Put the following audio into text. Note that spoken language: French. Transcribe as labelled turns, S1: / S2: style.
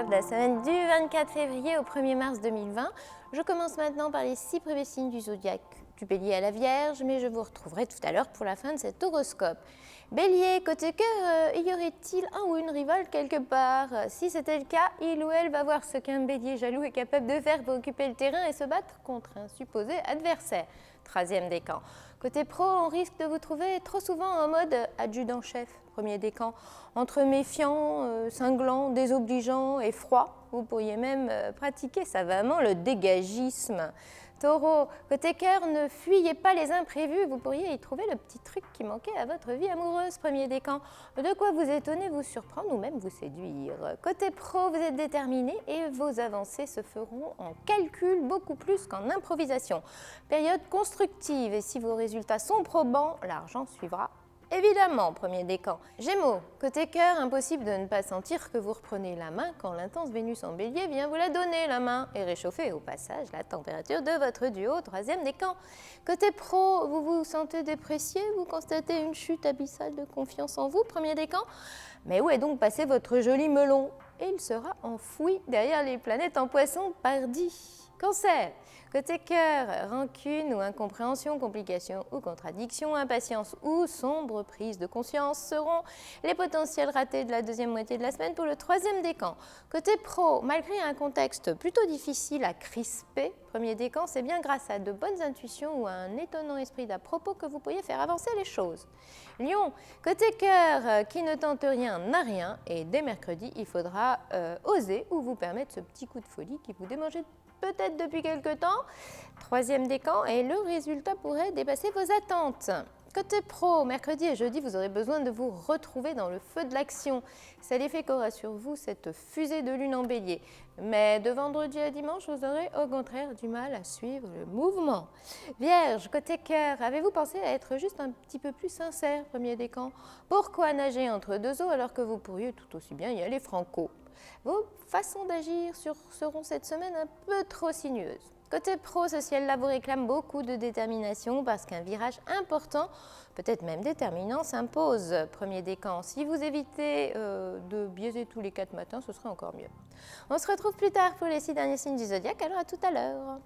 S1: de la semaine du 24 février au 1er mars 2020. Je commence maintenant par les 6 premiers signes du zodiaque, du Bélier à la Vierge, mais je vous retrouverai tout à l'heure pour la fin de cet horoscope. Bélier, côté cœur, y aurait-il un ou une rivale quelque part? Si c'était le cas, il ou elle va voir ce qu'un Bélier jaloux est capable de faire pour occuper le terrain et se battre contre un supposé adversaire. 3e décan. Côté pro, on risque de vous trouver trop souvent en mode adjudant-chef. 1er décan. Entre méfiant, cinglant, désobligeant et froid, vous pourriez même pratiquer savamment le dégagisme. Taureau, côté cœur, ne fuyez pas les imprévus, vous pourriez y trouver le petit truc qui manquait à votre vie amoureuse. 1er décan. De quoi vous étonner, vous surprendre ou même vous séduire. Côté pro, vous êtes déterminé et vos avancées se feront en calcul beaucoup plus qu'en improvisation. Période constructive et si vos résultats sont probants, l'argent suivra. Évidemment, 1er décan. Gémeaux, côté cœur, impossible de ne pas sentir que vous reprenez la main quand l'intense Vénus en Bélier vient vous la donner, la main, et réchauffer au passage la température de votre duo. 3e décan. Côté pro, vous vous sentez déprécié, vous constatez une chute abyssale de confiance en vous. 1er décan. Mais où est donc passé votre joli melon? Et il sera enfoui derrière les planètes en Poisson, pardi. Cancer. Côté cœur, rancune ou incompréhension, complications ou contradictions, impatience ou sombre prise de conscience seront les potentiels ratés de la deuxième moitié de la semaine pour le 3e décan. Côté pro, malgré un contexte plutôt difficile à crisper, 1er décan, c'est bien grâce à de bonnes intuitions ou à un étonnant esprit d'à propos que vous pourriez faire avancer les choses. Lion, côté cœur, qui ne tente rien n'a rien et dès mercredi, il faudra oser ou vous permettre ce petit coup de folie qui vous démangeait peut-être depuis quelque temps. 3e décan et le résultat pourrait dépasser vos attentes. Côté pro, mercredi et jeudi, vous aurez besoin de vous retrouver dans le feu de l'action. C'est l'effet qu'aura sur vous cette fusée de lune en Bélier. Mais de vendredi à dimanche, vous aurez au contraire du mal à suivre le mouvement. Vierge, côté cœur, avez-vous pensé à être juste un petit peu plus sincère, 1er décan? Pourquoi nager entre deux eaux alors que vous pourriez tout aussi bien y aller franco? Vos façons d'agir seront cette semaine un peu trop sinueuses. Côté pro, ce ciel-là vous réclame beaucoup de détermination parce qu'un virage important, peut-être même déterminant, s'impose. 1er décan. Si vous évitez de biaiser tous les 4 matins, ce serait encore mieux. On se retrouve plus tard pour les 6 derniers signes du zodiaque, alors à tout à l'heure.